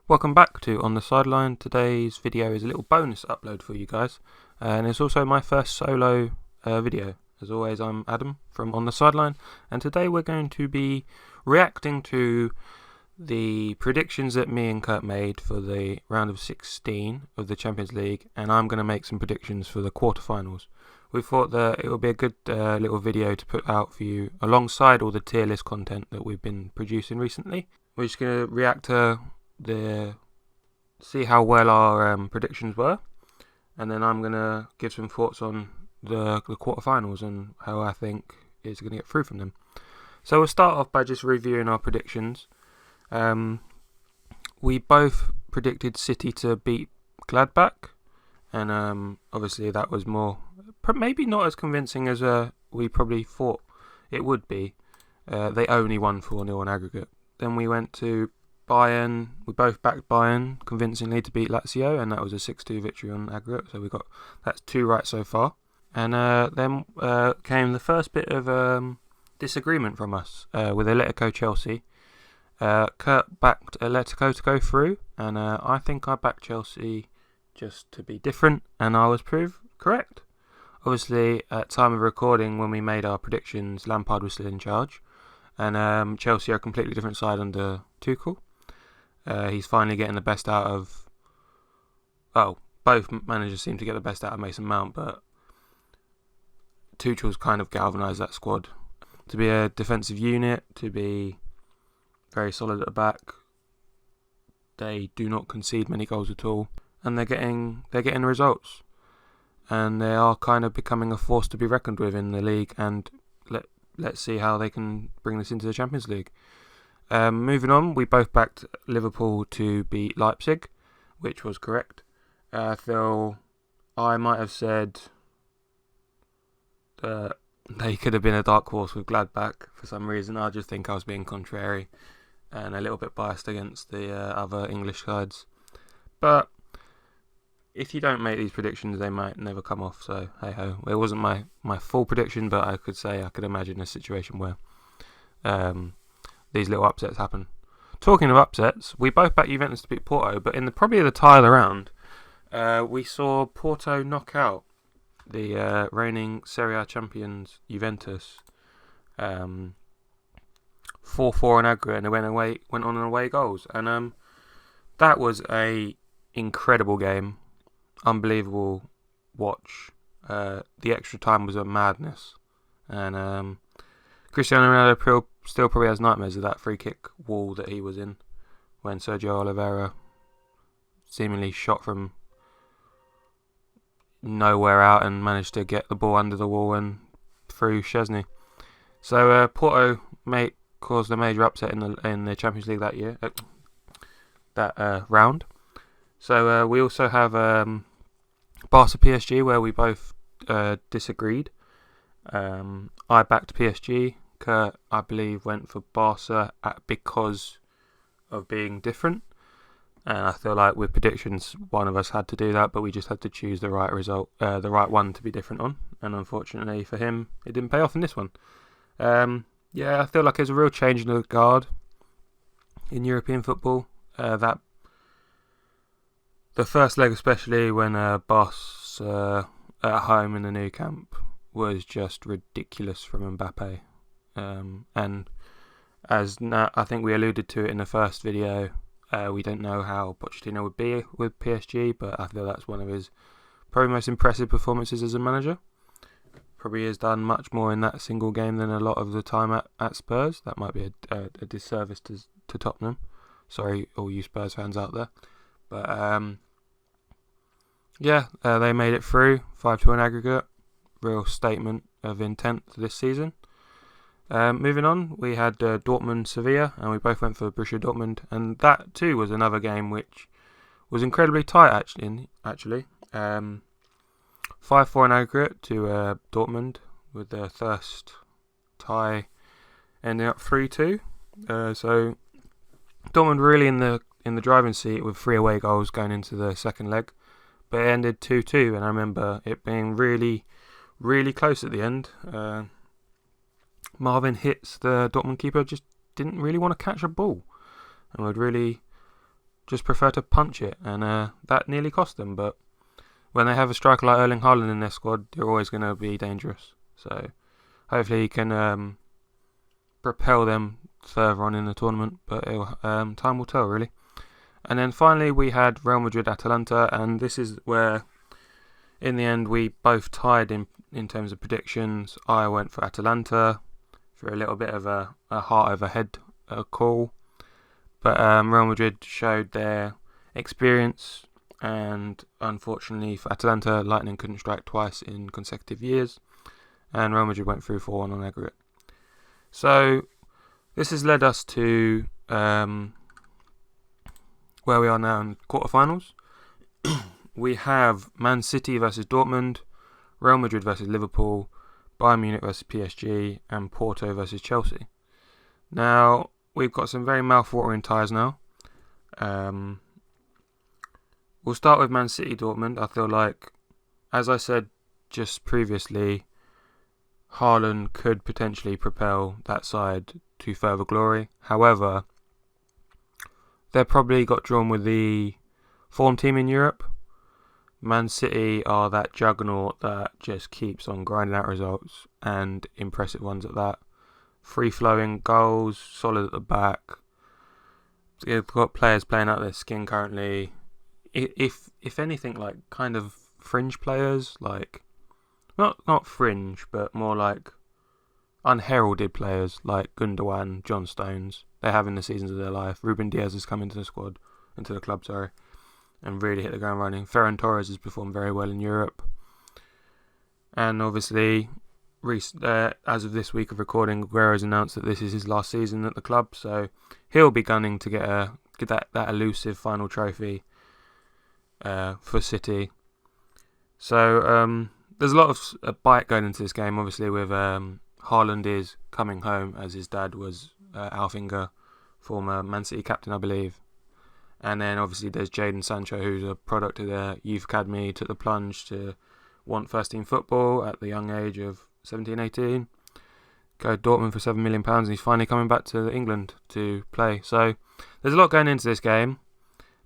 Welcome back to On The Sideline. Today's video is a little bonus upload for you guys, and it's also my first solo video. As always, I'm Adam from On The Sideline, and today we're going to be reacting to the predictions that me and Kurt made for the round of 16 of the Champions League, and I'm going to make some predictions for the quarterfinals. We thought that it would be a good little video to put out for you alongside all the tier list content that we've been producing recently. We're just going to react to see how well our predictions were, and then I'm gonna give some thoughts on the quarterfinals and how I think is going to get through from them. So we'll start off by just reviewing our predictions. We both predicted City to beat Gladbach, and obviously that was maybe not as convincing as we probably thought it would be. They only won 4-0 on aggregate. Then we went to Bayern. We both backed Bayern convincingly to beat Lazio, and that was a 6-2 victory on aggregate. So that's 2 right so far. And then came the first bit of disagreement from us with Atletico Chelsea. Kurt backed Atletico to go through, and I think I backed Chelsea just to be different, and I was proved correct. Obviously, at time of recording, when we made our predictions, Lampard was still in charge, and Chelsea are a completely different side under Tuchel. He's finally getting the best out of... both managers seem to get the best out of Mason Mount, but Tuchel's kind of galvanised that squad to be a defensive unit, to be very solid at the back. They do not concede many goals at all, and they're getting results, and they are kind of becoming a force to be reckoned with in the league. And let's see how they can bring this into the Champions League. Moving on, we both backed Liverpool to beat Leipzig, which was correct. I feel I might have said they could have been a dark horse with Gladbach for some reason. I just think I was being contrary and a little bit biased against the other English sides. But if you don't make these predictions, they might never come off, so hey ho. It wasn't my full prediction, but I could imagine a situation where these little upsets happen. Talking of upsets, we both backed Juventus to beat Porto, but in probably the tie of the round, we saw Porto knock out the reigning Serie A champions Juventus 4-4 on aggregate, and they went on away goals, and that was a incredible game, unbelievable watch. The extra time was a madness, and Cristiano Ronaldo still probably has nightmares of that free kick wall that he was in when Sergio Oliveira seemingly shot from nowhere out and managed to get the ball under the wall and through Szczesny. So Porto caused a major upset in the Champions League that year, that round. So we also have Barca PSG, where we both disagreed. I backed PSG. Kurt, I believe, went for Barca because of being different, and I feel like with predictions one of us had to do that, but we just had to choose the right result, the right one to be different on, and unfortunately for him it didn't pay off in this one. I feel like there's a real change in the guard in European football. That the first leg, especially when Barca at home in the new camp, was just ridiculous from Mbappe. And as I think we alluded to it in the first video, we don't know how Pochettino would be with PSG, but I feel that's one of his probably most impressive performances as a manager. Probably has done much more in that single game than a lot of the time at Spurs. That might be a disservice to Tottenham. Sorry, all you Spurs fans out there. But they made it through 5-2 on aggregate. Real statement of intent this season. Moving on, we had Dortmund-Sevilla, and we both went for Borussia Dortmund, and that too was another game which was incredibly tight actually. 5-4 in aggregate to Dortmund, with their first tie ending up 3-2. So Dortmund really in the driving seat with 3 away goals going into the second leg, but it ended 2-2, and I remember it being really, really close at the end. Marvin Hitz, the Dortmund keeper, just didn't really want to catch a ball, and would really just prefer to punch it, and that nearly cost them. But when they have a striker like Erling Haaland in their squad, they're always going to be dangerous. So hopefully he can propel them further on in the tournament, but time will tell, really. And then finally we had Real Madrid Atalanta, and this is where in the end we both tied in terms of predictions. I went for Atalanta for a little bit of a heart over head call, but Real Madrid showed their experience, and unfortunately for Atalanta, lightning couldn't strike twice in consecutive years, and Real Madrid went through 4-1 on aggregate. So this has led us to where we are now in quarterfinals. We have Man City versus Dortmund, Real Madrid versus Liverpool, Bayern Munich versus PSG, and Porto versus Chelsea. Now, we've got some very mouth-watering ties now. We'll start with Man City Dortmund. I feel like, as I said just previously, Haaland could potentially propel that side to further glory. However, they probably got drawn with the form team in Europe. Man City are that juggernaut that just keeps on grinding out results, and impressive ones at that. Free-flowing goals, solid at the back. They've got players playing out their skin currently. If anything, like kind of fringe players, like not fringe, but more like unheralded players like Gundogan, John Stones. They're having the seasons of their life. Ruben Diaz has come into the club, and really hit the ground running. Ferran Torres has performed very well in Europe. And obviously, as of this week of recording, Aguero's announced that this is his last season at the club, so he'll be gunning to get that elusive final trophy for City. So there's a lot of bite going into this game, obviously, with Haaland is coming home, as his dad was Alfinga, former Man City captain, I believe. And then obviously there's Jadon Sancho, who's a product of their youth academy, took the plunge to want first team football at the young age of 17, 18. Go Dortmund for £7 million, and he's finally coming back to England to play. So there's a lot going into this game.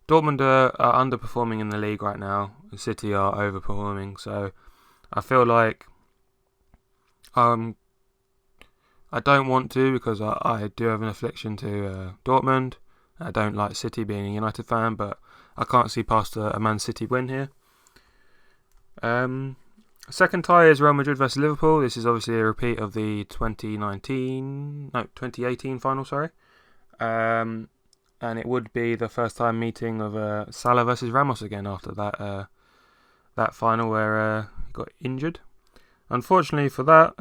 Dortmund are underperforming in the league right now, and City are overperforming. So I feel like I don't want to, because I do have an affliction to Dortmund. I don't like City, being a United fan, but I can't see past a Man City win here. Second tie is Real Madrid versus Liverpool. This is obviously a repeat of the 2018 final, and it would be the first time meeting of Salah versus Ramos again after that final where he got injured. Unfortunately for that,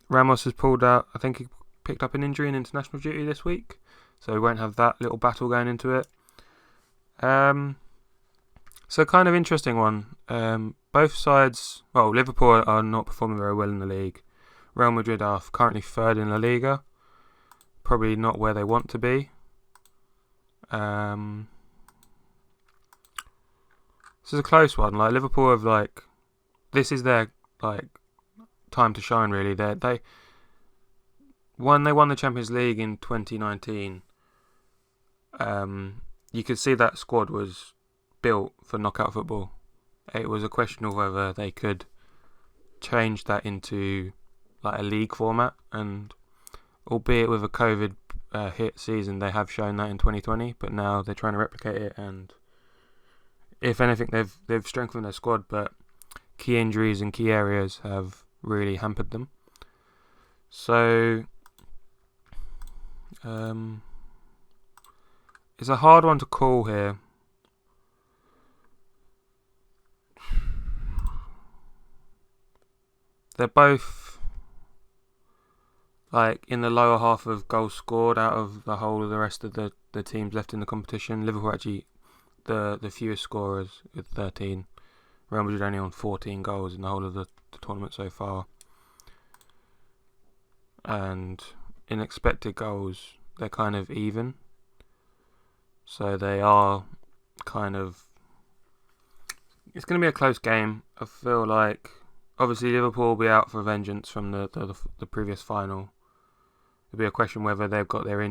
Ramos has pulled out. I think he picked up an injury in international duty this week, so we won't have that little battle going into it. So kind of interesting one. Both sides, well, Liverpool are not performing very well in the league. Real Madrid are currently third in La Liga. Probably not where they want to be. This is a close one. Like, Liverpool have this is their time to shine, really. When they won the Champions League in 2019, you could see that squad was built for knockout football. It was a question of whether they could change that into a league format, and albeit with a COVID hit season, they have shown that in 2020, but now they're trying to replicate it, and if anything, they've strengthened their squad, but key injuries in key areas have really hampered them. So it's a hard one to call here. They're both in the lower half of goals scored out of the whole of the rest of the teams left in the competition. Liverpool actually the fewest scorers with 13. Real Madrid only on 14 goals in the whole of the tournament so far. And in expected goals, they're kind of even. So they are kind of... It's going to be a close game. I feel like... Obviously, Liverpool will be out for vengeance from the previous final. It'll be a question whether they've got their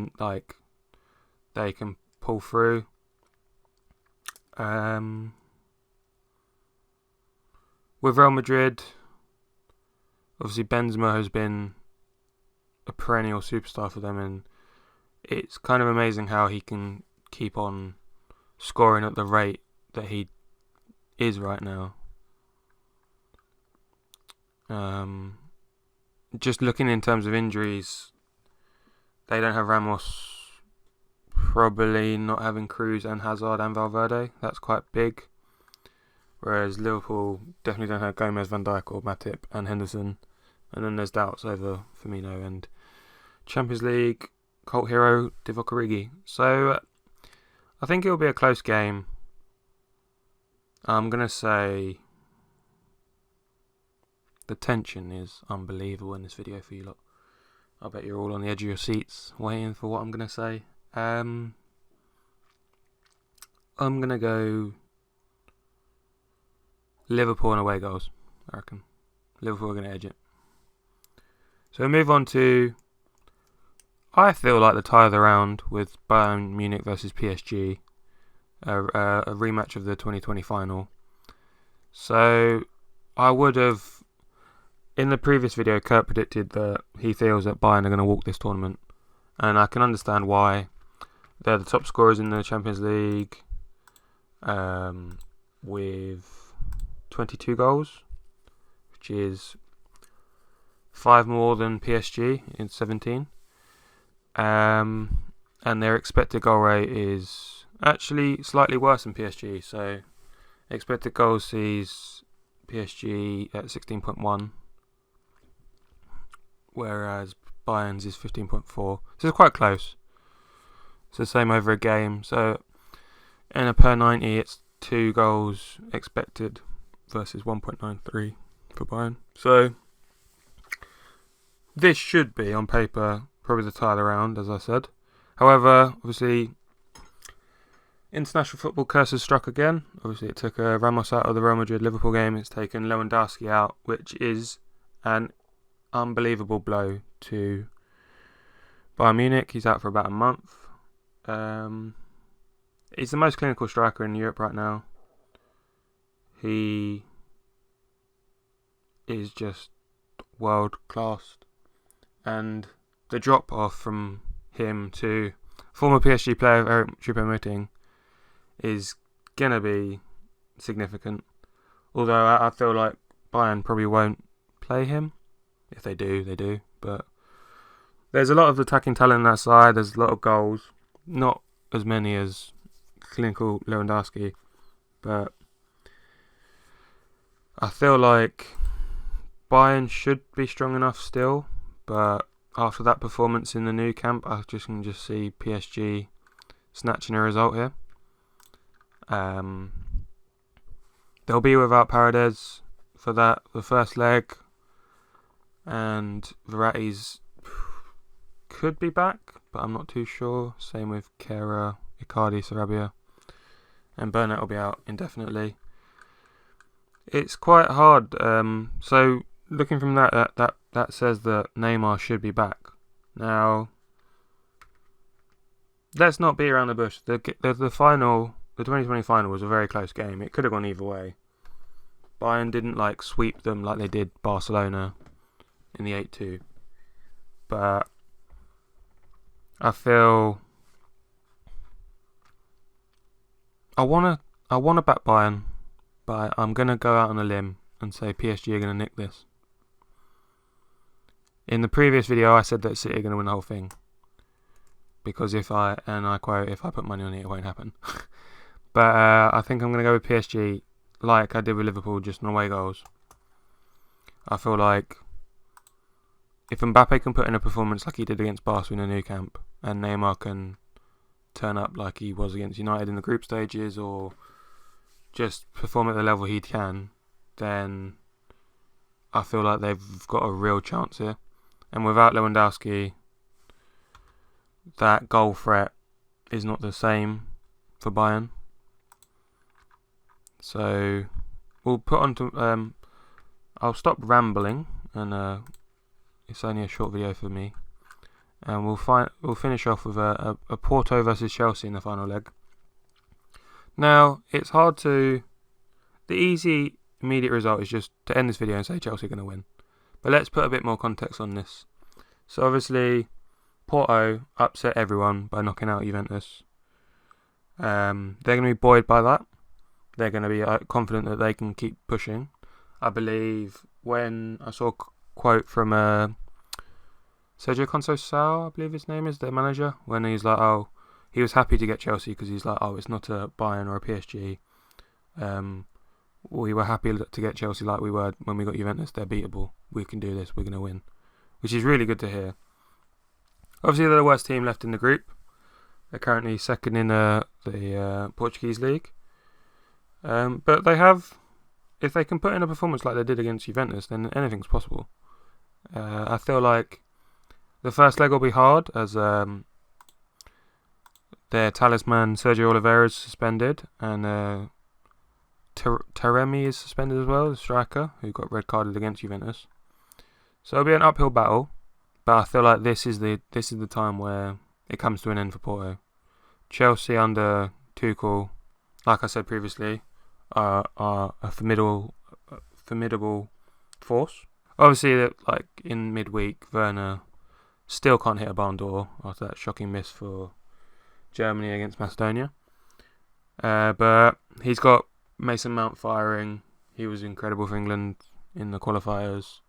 they can pull through. With Real Madrid, obviously Benzema has been a perennial superstar for them, and it's kind of amazing how he can keep on scoring at the rate that he is right now. Just looking in terms of injuries, they don't have Ramos, probably not having Cruz and Hazard and Valverde. That's quite big. Whereas Liverpool definitely don't have Gomez, Van Dijk or Matip and Henderson. And then there's doubts over Firmino and Champions League cult hero Divock Origi. So I think it'll be a close game. I'm going to say the tension is unbelievable in this video for you lot. I bet you're all on the edge of your seats waiting for what I'm going to say. I'm going to go Liverpool and away goals, I reckon. Liverpool are going to edge it. So we move on to, I feel like the tie of the round with Bayern Munich versus PSG, a rematch of the 2020 final. So I would have, in the previous video, Kurt predicted that he feels that Bayern are going to walk this tournament, and I can understand why. They're the top scorers in the Champions League, with 22 goals, which is 5 more than PSG in 17. And their expected goal rate is actually slightly worse than PSG. So expected goals sees PSG at 16.1, whereas Bayern's is 15.4. So it's quite close. It's the same over a game. So in a per 90, it's 2 goals expected versus 1.93 for Bayern. So this should be, on paper, probably the tie of the round, as I said. However, obviously, international football curse has struck again. Obviously, it took Ramos out of the Real Madrid-Liverpool game. It's taken Lewandowski out, which is an unbelievable blow to Bayern Munich. He's out for about a month. He's the most clinical striker in Europe right now. He is just world class, and the drop off from him to former PSG player Eric Choupo-Moting is gonna be significant. Although I feel like Bayern probably won't play him. If they do, they do. But there's a lot of attacking talent on that side. There's a lot of goals. Not as many as clinical Lewandowski, but I feel like Bayern should be strong enough still. But after that performance in the Nou Camp, I can just see PSG snatching a result here. They'll be without Paredes for the first leg, and Verratti's could be back, but I'm not too sure. Same with Kehrer, Icardi, Sarabia, and Burnett will be out indefinitely. It's quite hard. So looking from that says that Neymar should be back. Now, let's not beat around the bush. The final, the 2020 final, was a very close game. It could have gone either way. Bayern didn't sweep them like they did Barcelona in the 8-2, but I feel I wanna back Bayern, but I'm gonna go out on a limb and say PSG are gonna nick this. In the previous video, I said that City are gonna win the whole thing because I quote, if I put money on it, it won't happen. But I think I'm gonna go with PSG, like I did with Liverpool, just on away goals. I feel like if Mbappe can put in a performance like he did against Barcelona in the Nou Camp, and Neymar can turn up like he was against United in the group stages, or just perform at the level he can, then I feel like they've got a real chance here. And without Lewandowski, that goal threat is not the same for Bayern. So we'll put on to I'll stop rambling, and it's only a short video for me, and we'll finish off with a Porto versus Chelsea in the final leg. Now, it's hard to... The easy, immediate result is just to end this video and say Chelsea are going to win. But let's put a bit more context on this. So obviously, Porto upset everyone by knocking out Juventus. They're going to be buoyed by that. They're going to be confident that they can keep pushing. I believe when I saw a quote from Sergio Conceição, I believe his name is, their manager, when he's like, oh, he was happy to get Chelsea because he's like, oh, it's not a Bayern or a PSG. We were happy to get Chelsea like we were when we got Juventus. They're beatable. We can do this. We're going to win. Which is really good to hear. Obviously, they're the worst team left in the group. They're currently second in the Portuguese league. But they have, if they can put in a performance like they did against Juventus, then anything's possible. I feel like the first leg will be hard as their talisman Sergio Oliveira is suspended and Taremi is suspended as well, the striker who got red carded against Juventus. So it'll be an uphill battle, but I feel like this is the time where it comes to an end for Porto. Chelsea under Tuchel, like I said previously, are a formidable force. Obviously, like in midweek, Werner still can't hit a barn door after that shocking miss for Germany against Macedonia. But he's got Mason Mount firing. He was incredible for England in the qualifiers.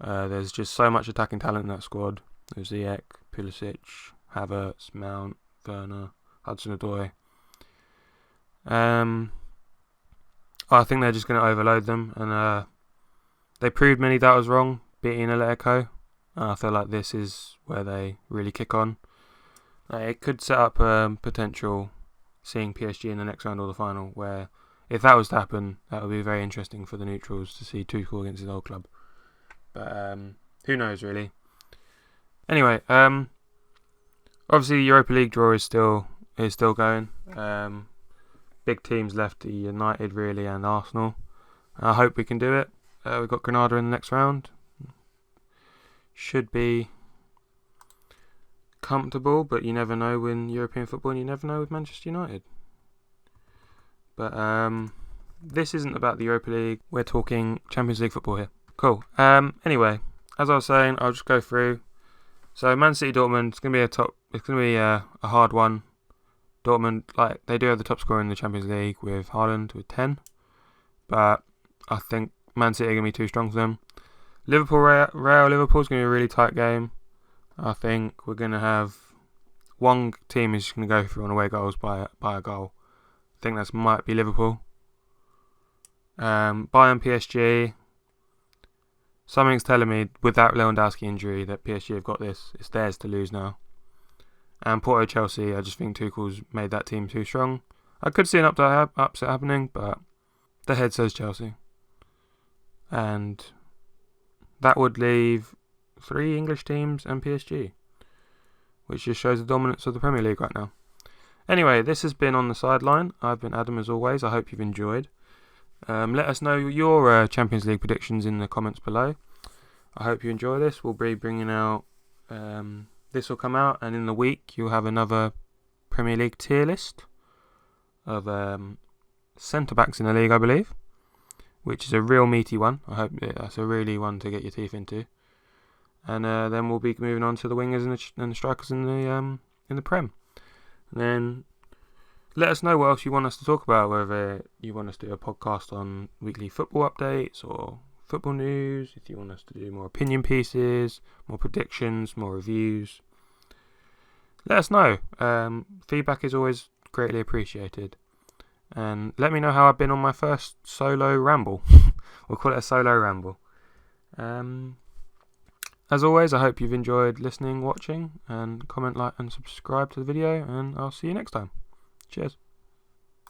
There's just so much attacking talent in that squad. There's Ziyech, Pulisic, Havertz, Mount, Werner, Hudson-Odoi. I think they're just going to overload them, and they proved many doubters wrong, beating Atletico. I feel like this is where they really kick on. It could set up potential seeing PSG in the next round or the final, where if that was to happen, that would be very interesting for the neutrals to see Tuchel against his old club. But who knows, really. Anyway, obviously the Europa League draw is still going. Big teams left, United really and Arsenal. I hope we can do it. We've got Granada in the next round. Should be comfortable, but you never know in European football, and you never know with Manchester United. But this isn't about the Europa League. We're talking Champions League football here. Cool. Anyway, as I was saying, I'll just go through. So Man City Dortmund, it's gonna be a hard one. Dortmund, like, they do have the top scorer in the Champions League with Haaland with 10, but I think Man City are gonna be too strong for them. Real Liverpool's gonna be a really tight game. I think we're gonna have one team is just gonna go through on away goals by a goal. I think that might be Liverpool. Bayern PSG. Something's telling me with that Lewandowski injury that PSG have got this. It's theirs to lose now. And Porto Chelsea, I just think Tuchel's made that team too strong. I could see an upset happening, but the head says Chelsea. And that would leave 3 English teams and PSG, which just shows the dominance of the Premier League right now. Anyway, this has been On The Sideline. I've been Adam as always. I hope you've enjoyed. Let us know your Champions League predictions in the comments below. I hope you enjoy this. We'll be bringing out... this will come out, and in the week you'll have another Premier League tier list of centre-backs in the league, I believe, which is a real meaty one. I hope that's a really one to get your teeth into. And then we'll be moving on to the wingers and the strikers in the Prem. And then let us know what else you want us to talk about, whether you want us to do a podcast on weekly football updates or football news, if you want us to do more opinion pieces, more predictions, more reviews. Let us know. Feedback is always greatly appreciated. And let me know how I've been on my first solo ramble. We'll call it a solo ramble. As always, I hope you've enjoyed listening, watching, and comment, like, and subscribe to the video, and I'll see you next time. Cheers.